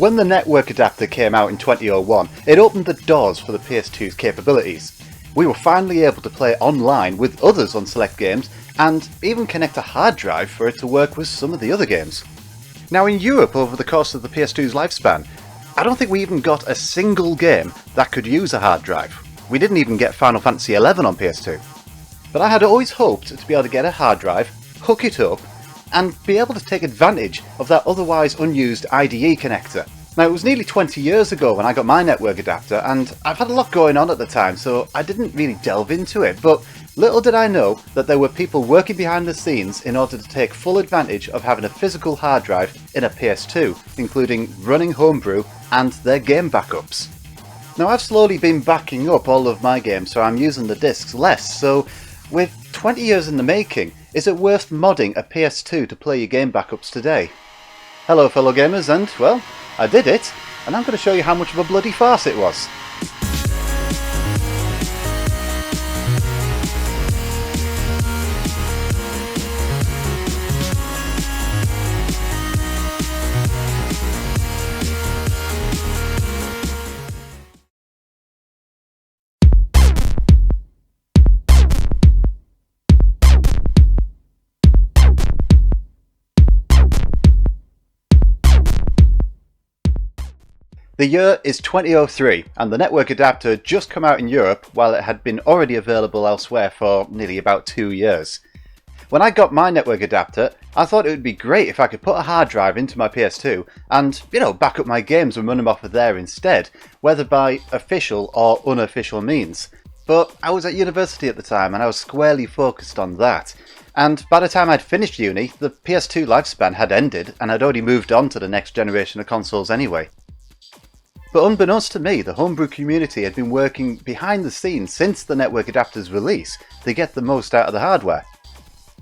When the network adapter came out in 2001, it opened the doors for the PS2's capabilities. We were finally able to play online with others on select games, and even connect a hard drive for it to work with some of the other games. Now in Europe, over the course of the PS2's lifespan, I don't think we even got a single game that could use a hard drive. We didn't even get Final Fantasy XI on PS2. But I had always hoped to be able to get a hard drive, hook it up, and be able to take advantage of that otherwise unused IDE connector. Now it was nearly 20 years ago when I got my network adapter, and I've had a lot going on at the time, so I didn't really delve into it, but little did I know that there were people working behind the scenes in order to take full advantage of having a physical hard drive in a PS2, including running homebrew and their game backups. Now I've slowly been backing up all of my games, so I'm using the discs less, so with 20 years in the making, is it worth modding a PS2 to play your game backups today? Hello fellow gamers, and well, I did it, and I'm going to show you how much of a bloody farce it was. The year is 2003, and the network adapter had just come out in Europe while it had been already available elsewhere for nearly about 2 years. When I got my network adapter, I thought it would be great if I could put a hard drive into my PS2 and, back up my games and run them off of there instead, whether by official or unofficial means. But I was at university at the time and I was squarely focused on that. And by the time I'd finished uni, the PS2 lifespan had ended and I'd already moved on to the next generation of consoles anyway. But unbeknownst to me, the homebrew community had been working behind the scenes since the network adapter's release to get the most out of the hardware.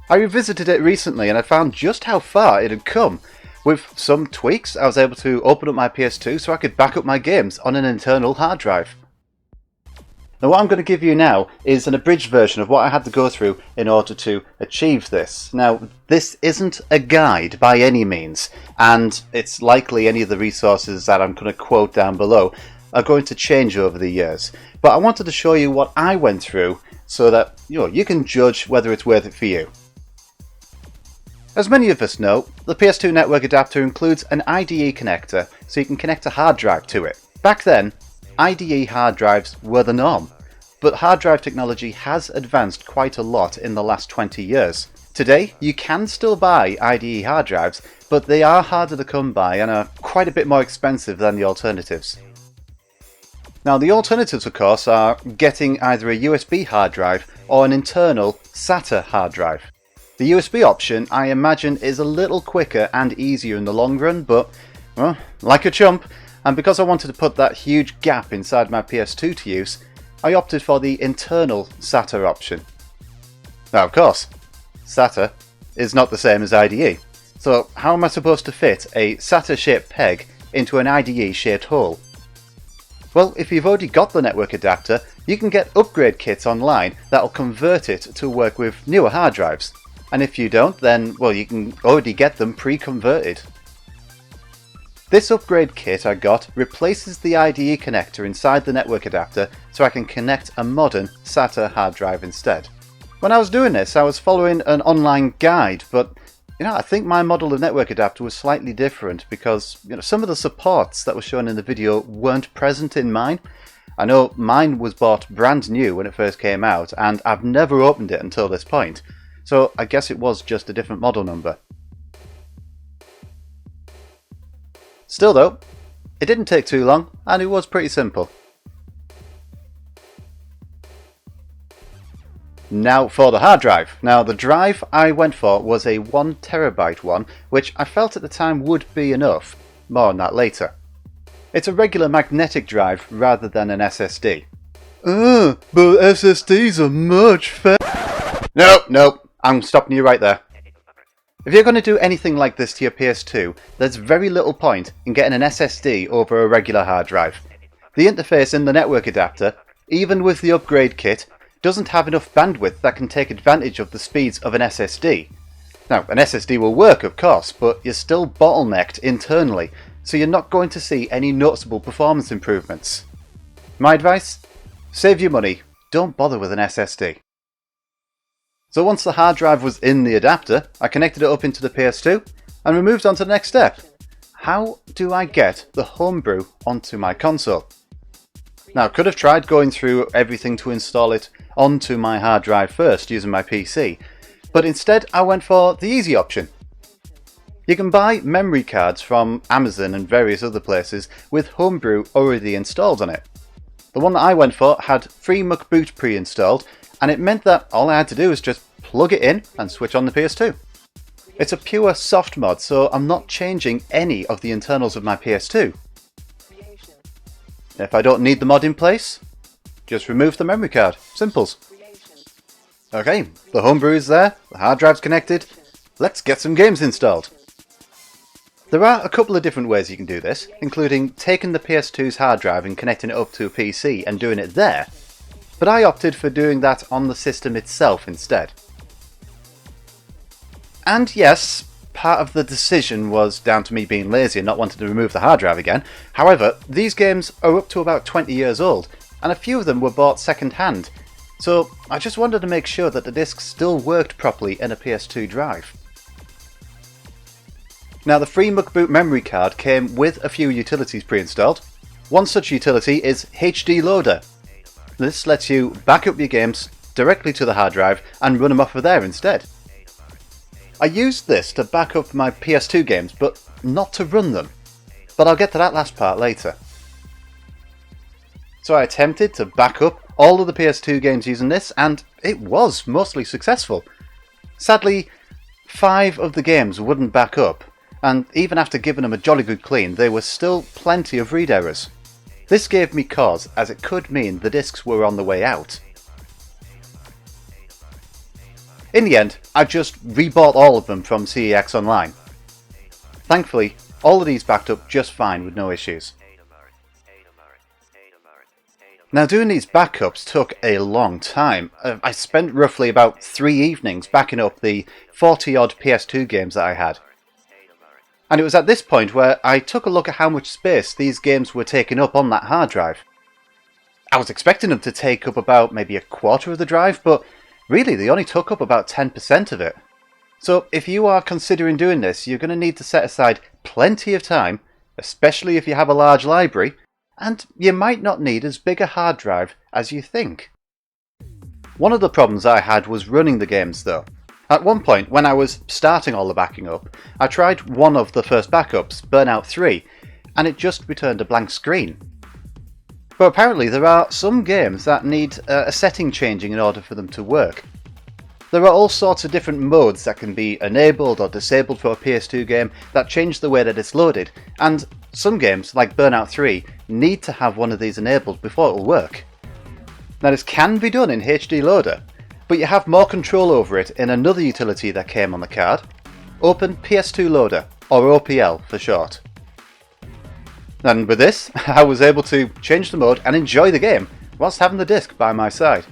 I revisited it recently and I found just how far it had come. With some tweaks, I was able to open up my PS2 so I could back up my games on an internal hard drive. Now what I'm going to give you now is an abridged version of what I had to go through in order to achieve this. Now this isn't a guide by any means, and it's likely any of the resources that I'm going to quote down below are going to change over the years. But I wanted to show you what I went through so that you can judge whether it's worth it for you. As many of us know, the PS2 network adapter includes an IDE connector so you can connect a hard drive to it. Back then, IDE hard drives were the norm, but hard drive technology has advanced quite a lot in the last 20 years. Today, you can still buy IDE hard drives, but they are harder to come by and are quite a bit more expensive than the alternatives. Now the alternatives of course are getting either a USB hard drive or an internal SATA hard drive. The USB option I imagine is a little quicker and easier in the long run, but well, like a chump, and because I wanted to put that huge gap inside my PS2 to use, I opted for the internal SATA option. Now of course, SATA is not the same as IDE, so how am I supposed to fit a SATA shaped peg into an IDE shaped hole? Well, if you've already got the network adapter, you can get upgrade kits online that'll convert it to work with newer hard drives. And if you don't, then well, you can already get them pre-converted. This upgrade kit I got replaces the IDE connector inside the network adapter so I can connect a modern SATA hard drive instead. When I was doing this, I was following an online guide, but I think my model of network adapter was slightly different because some of the supports that were shown in the video weren't present in mine. I know mine was bought brand new when it first came out and I've never opened it until this point, so I guess it was just a different model number. Still though, it didn't take too long and it was pretty simple. Now for the hard drive. Now the drive I went for was a 1TB one, which I felt at the time would be enough. More on that later. It's a regular magnetic drive rather than an SSD. But SSDs are much faster. Nope, I'm stopping you right there. If you're going to do anything like this to your PS2, there's very little point in getting an SSD over a regular hard drive. The interface in the network adapter, even with the upgrade kit, doesn't have enough bandwidth that can take advantage of the speeds of an SSD. Now, an SSD will work of course, but you're still bottlenecked internally, so you're not going to see any noticeable performance improvements. My advice? Save your money, don't bother with an SSD. So once the hard drive was in the adapter, I connected it up into the PS2 and we moved on to the next step. How do I get the homebrew onto my console? Now I could have tried going through everything to install it onto my hard drive first using my PC, but instead I went for the easy option. You can buy memory cards from Amazon and various other places with homebrew already installed on it. The one that I went for had FreeMuckBoot pre-installed, and it meant that all I had to do was just plug it in and switch on the PS2. It's a pure soft mod, so I'm not changing any of the internals of my PS2. If I don't need the mod in place, just remove the memory card. Simples. Okay, the homebrew is there, the hard drive's connected, let's get some games installed. There are a couple of different ways you can do this, including taking the PS2's hard drive and connecting it up to a PC and doing it there, but I opted for doing that on the system itself instead. And yes, part of the decision was down to me being lazy and not wanting to remove the hard drive again. However, these games are up to about 20 years old, and a few of them were bought second hand, so I just wanted to make sure that the discs still worked properly in a PS2 drive. Now the FreeMuckBoot memory card came with a few utilities pre-installed. One such utility is HD Loader. This lets you back up your games directly to the hard drive and run them off of there instead. I used this to back up my PS2 games, but not to run them. But I'll get to that last part later. So I attempted to back up all of the PS2 games using this, and it was mostly successful. Sadly, 5 of the games wouldn't back up, and even after giving them a jolly good clean, there were still plenty of read errors. This gave me cause, as it could mean the discs were on the way out. In the end, I just rebought all of them from CEX Online. Thankfully, all of these backed up just fine with no issues. Now doing these backups took a long time. I spent roughly about 3 evenings backing up the 40 odd PS2 games that I had. And it was at this point where I took a look at how much space these games were taking up on that hard drive. I was expecting them to take up about maybe a quarter of the drive, but really they only took up about 10% of it. So if you are considering doing this, you're going to need to set aside plenty of time, especially if you have a large library, and you might not need as big a hard drive as you think. One of the problems I had was running the games though. At one point, when I was starting all the backing up, I tried one of the first backups, Burnout 3, and it just returned a blank screen. But apparently there are some games that need a setting changing in order for them to work. There are all sorts of different modes that can be enabled or disabled for a PS2 game that change the way that it's loaded, and some games, like Burnout 3, need to have one of these enabled before it will work. Now this can be done in HD Loader, but you have more control over it in another utility that came on the card, Open PS2 Loader, or OPL for short. And with this, I was able to change the mode and enjoy the game, whilst having the disc by my side.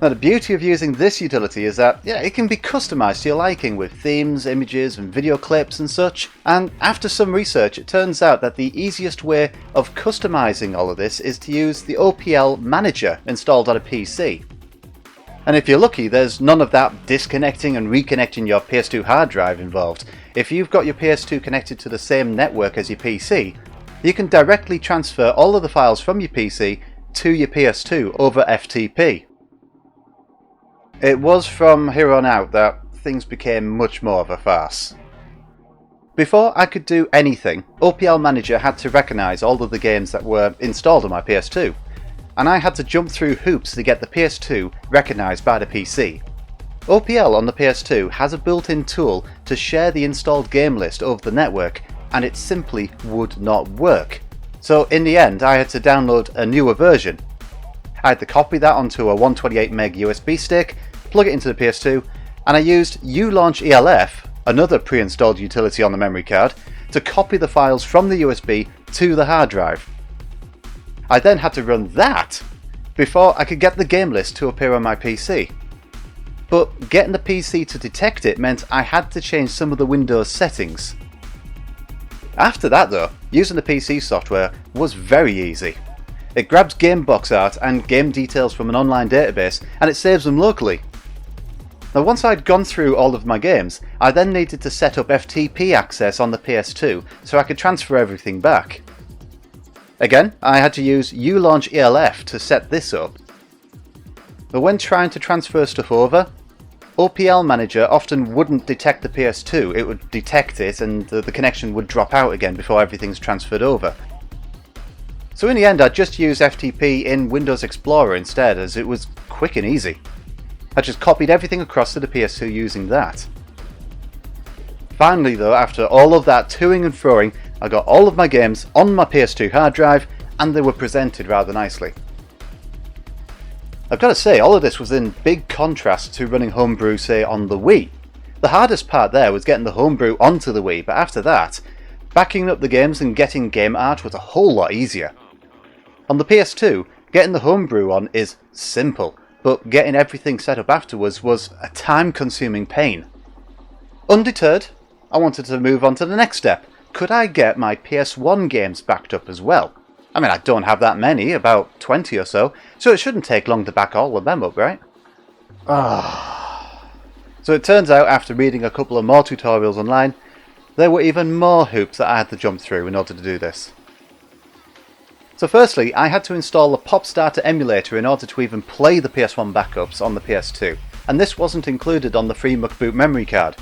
Now the beauty of using this utility is that, it can be customised to your liking with themes, images and video clips and such, and after some research it turns out that the easiest way of customising all of this is to use the OPL Manager installed on a PC. And if you're lucky, there's none of that disconnecting and reconnecting your PS2 hard drive involved. If you've got your PS2 connected to the same network as your PC, you can directly transfer all of the files from your PC to your PS2 over FTP. It was from here on out that things became much more of a farce. Before I could do anything, OPL Manager had to recognise all of the games that were installed on my PS2. And I had to jump through hoops to get the PS2 recognised by the PC. OPL on the PS2 has a built-in tool to share the installed game list over the network, and it simply would not work. So in the end I had to download a newer version. I had to copy that onto a 128MB USB stick, plug it into the PS2, and I used ULaunch ELF, another pre-installed utility on the memory card, to copy the files from the USB to the hard drive. I then had to run that before I could get the game list to appear on my PC. But getting the PC to detect it meant I had to change some of the Windows settings. After that though, using the PC software was very easy. It grabs game box art and game details from an online database and it saves them locally. Now once I'd gone through all of my games, I then needed to set up FTP access on the PS2 so I could transfer everything back. Again, I had to use Ulaunch ELF to set this up. But when trying to transfer stuff over, OPL Manager often wouldn't detect the PS2, it would detect it and the connection would drop out again before everything's transferred over. So in the end I just used FTP in Windows Explorer instead, as it was quick and easy. I just copied everything across to the PS2 using that. Finally though, after all of that toing and froing, I got all of my games on my PS2 hard drive and they were presented rather nicely. I've got to say, all of this was in big contrast to running homebrew, say, on the Wii. The hardest part there was getting the homebrew onto the Wii, but after that, backing up the games and getting game art was a whole lot easier. On the PS2, getting the homebrew on is simple, but getting everything set up afterwards was a time-consuming pain. Undeterred, I wanted to move on to the next step. Could I get my PS1 games backed up as well? I mean, I don't have that many, about 20 or so it shouldn't take long to back all of them up, right? So it turns out, after reading a couple of more tutorials online, there were even more hoops that I had to jump through in order to do this. So firstly, I had to install a PopStarter emulator in order to even play the PS1 backups on the PS2, and this wasn't included on the free McBoot memory card.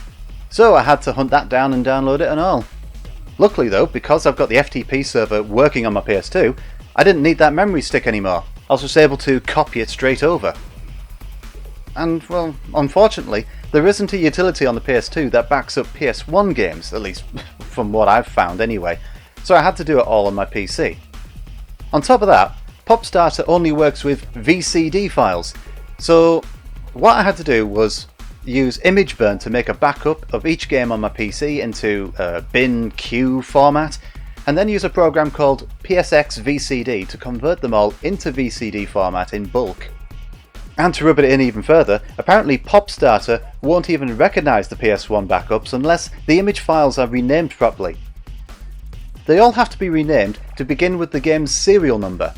So I had to hunt that down and download it and all. Luckily though, because I've got the FTP server working on my PS2, I didn't need that memory stick anymore. I was just able to copy it straight over. And well, unfortunately, there isn't a utility on the PS2 that backs up PS1 games, at least from what I've found anyway, so I had to do it all on my PC. On top of that, PopStarter only works with VCD files, so what I had to do was use ImageBurn to make a backup of each game on my PC into bin.q format, and then use a program called PSX VCD to convert them all into VCD format in bulk. And to rub it in even further, apparently PopStarter won't even recognise the PS1 backups unless the image files are renamed properly. They all have to be renamed to begin with the game's serial number.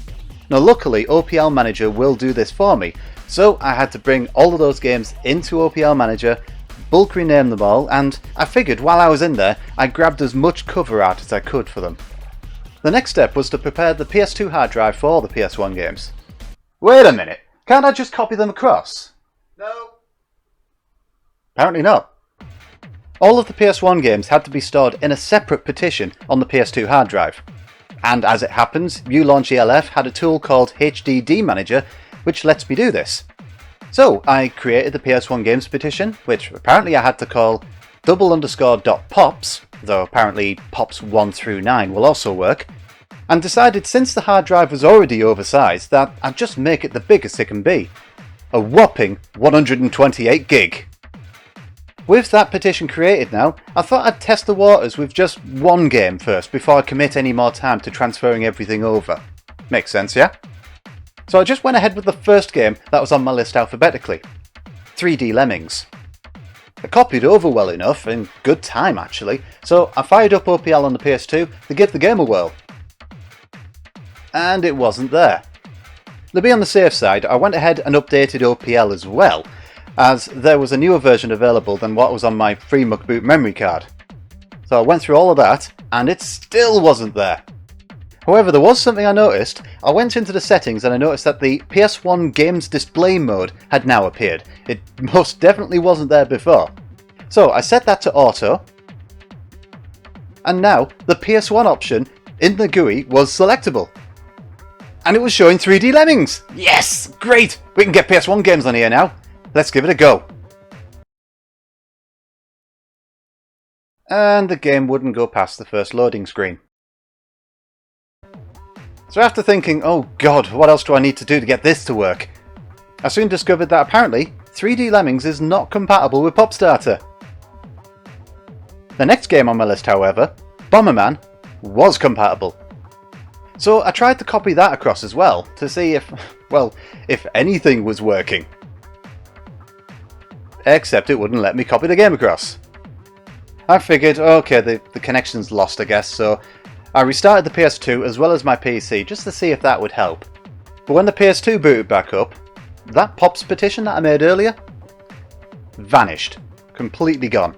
Now luckily OPL Manager will do this for me, so I had to bring all of those games into OPL Manager, bulk rename them all, and I figured while I was in there I grabbed as much cover art as I could for them. The next step was to prepare the PS2 hard drive for all the PS1 games. Wait a minute, can't I just copy them across? No. Apparently not. All of the PS1 games had to be stored in a separate partition on the PS2 hard drive. And as it happens, Ulaunch ELF had a tool called HDD Manager which lets me do this. So I created the PS1 games partition, which apparently I had to call _.pops, though apparently pops 1 through 9 will also work, and decided since the hard drive was already oversized that I'd just make it the biggest it can be. A whopping 128 gig. With that partition created now, I thought I'd test the waters with just one game first before I commit any more time to transferring everything over. Makes sense, yeah? So I just went ahead with the first game that was on my list alphabetically, 3D Lemmings. I copied over well enough, in good time actually, so I fired up OPL on the PS2 to give the game a whirl. And it wasn't there. To be on the safe side, I went ahead and updated OPL as well, as there was a newer version available than what was on my free McBoot memory card. So I went through all of that, and it still wasn't there. However, there was something I noticed. I went into the settings and I noticed that the PS1 Games Display mode had now appeared. It most definitely wasn't there before. So I set that to auto, and now the PS1 option in the GUI was selectable. And it was showing 3D Lemmings! Yes! Great! We can get PS1 games on here now. Let's give it a go. And the game wouldn't go past the first loading screen. So after thinking, oh god, what else do I need to do to get this to work? I soon discovered that apparently 3D Lemmings is not compatible with PopStarter. The next game on my list, however, Bomberman, was compatible. So I tried to copy that across as well, to see if anything was working. Except it wouldn't let me copy the game across. I figured, okay, the connection's lost, I guess, so I restarted the PS2 as well as my PC just to see if that would help. But when the PS2 booted back up, that POPs petition that I made earlier vanished. Completely gone.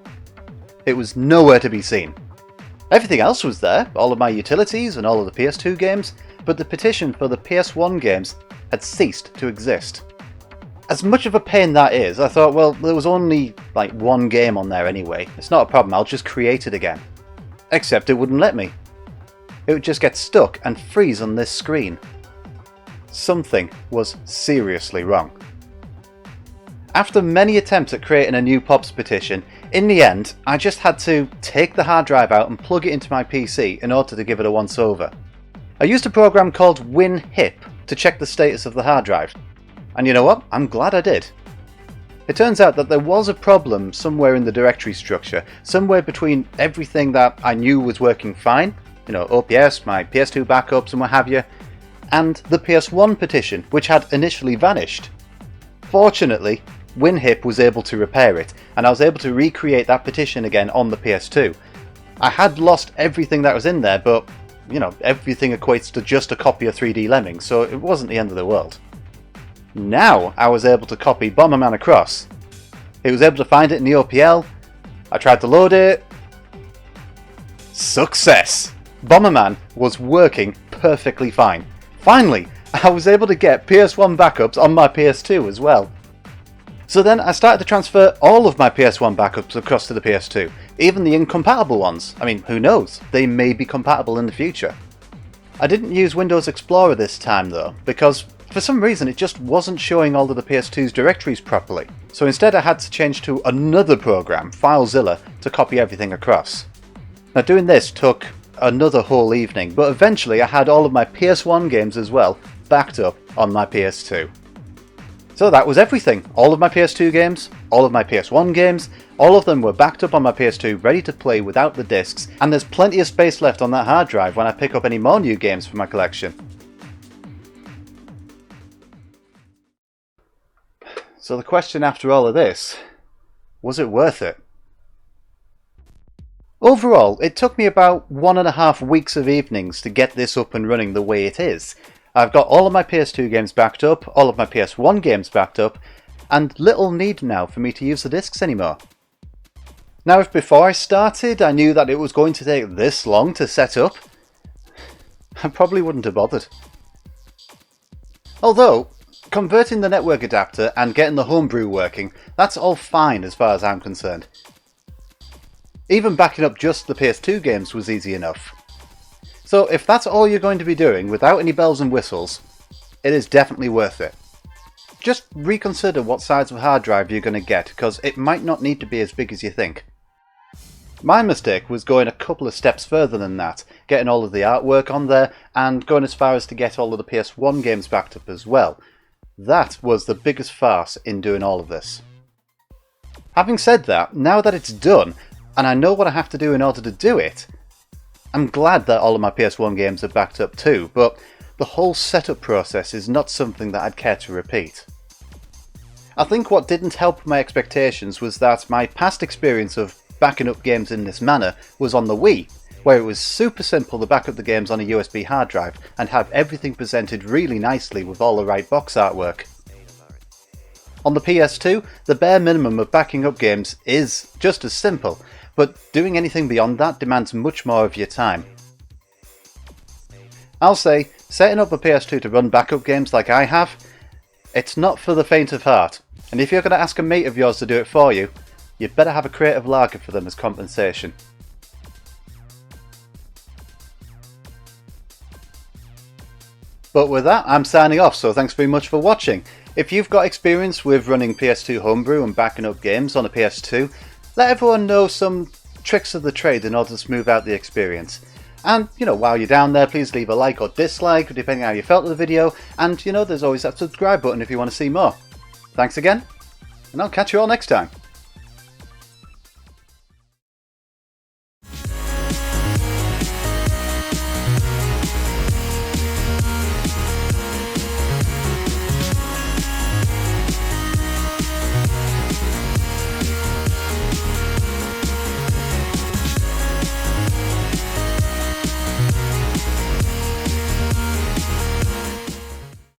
It was nowhere to be seen. Everything else was there, all of my utilities and all of the PS2 games, but the petition for the PS1 games had ceased to exist. As much of a pain that is, I thought, well, there was only like one game on there anyway. It's not a problem, I'll just create it again. Except it wouldn't let me. It would just get stuck and freeze on this screen. Something was seriously wrong. After many attempts at creating a new POPs petition, in the end, I just had to take the hard drive out and plug it into my PC in order to give it a once-over. I used a program called WinHip to check the status of the hard drive. And you know what? I'm glad I did. It turns out that there was a problem somewhere in the directory structure, somewhere between everything that I knew was working fine, you know, OPS, my PS2 backups and what have you, and the PS1 petition, which had initially vanished. Fortunately, WinHip was able to repair it, and I was able to recreate that petition again on the PS2. I had lost everything that was in there, but, you know, everything equates to just a copy of 3D Lemmings, so it wasn't the end of the world. Now I was able to copy Bomberman across. It was able to find it in the OPL. I tried to load it. Success! Bomberman was working perfectly fine. Finally, I was able to get PS1 backups on my PS2 as well. So then I started to transfer all of my PS1 backups across to the PS2, even the incompatible ones. I mean, who knows? They may be compatible in the future. I didn't use Windows Explorer this time though, because for some reason it just wasn't showing all of the PS2's directories properly. So instead I had to change to another program, FileZilla, to copy everything across. Now doing this took another whole evening, but eventually I had all of my PS1 games as well backed up on my PS2. So that was everything. All of my PS2 games, all of my PS1 games, all of them were backed up on my PS2 ready to play without the discs, and there's plenty of space left on that hard drive when I pick up any more new games for my collection. So the question after all of this, was it worth it? Overall, it took me about 1.5 weeks of evenings to get this up and running the way it is. I've got all of my PS2 games backed up, all of my PS1 games backed up, and little need now for me to use the discs anymore. Now if before I started I knew that it was going to take this long to set up, I probably wouldn't have bothered. Although, converting the network adapter and getting the homebrew working, that's all fine as far as I'm concerned. Even backing up just the PS2 games was easy enough. So if that's all you're going to be doing without any bells and whistles, it is definitely worth it. Just reconsider what size of hard drive you're going to get, because it might not need to be as big as you think. My mistake was going a couple of steps further than that, getting all of the artwork on there and going as far as to get all of the PS1 games backed up as well. That was the biggest farce in doing all of this. Having said that, now that it's done, and I know what I have to do in order to do it, I'm glad that all of my PS1 games are backed up too, but the whole setup process is not something that I'd care to repeat. I think what didn't help my expectations was that my past experience of backing up games in this manner was on the Wii, where it was super simple to back up the games on a USB hard drive and have everything presented really nicely with all the right box artwork. On the PS2, the bare minimum of backing up games is just as simple, but doing anything beyond that demands much more of your time. I'll say, setting up a PS2 to run backup games like I have, it's not for the faint of heart, and if you're going to ask a mate of yours to do it for you, you'd better have a creative lager for them as compensation. But with that, I'm signing off, so thanks very much for watching. If you've got experience with running PS2 homebrew and backing up games on a PS2, let everyone know some tricks of the trade in order to smooth out the experience. And, while you're down there, please leave a like or dislike, depending on how you felt of the video, and, there's always that subscribe button if you want to see more. Thanks again, and I'll catch you all next time.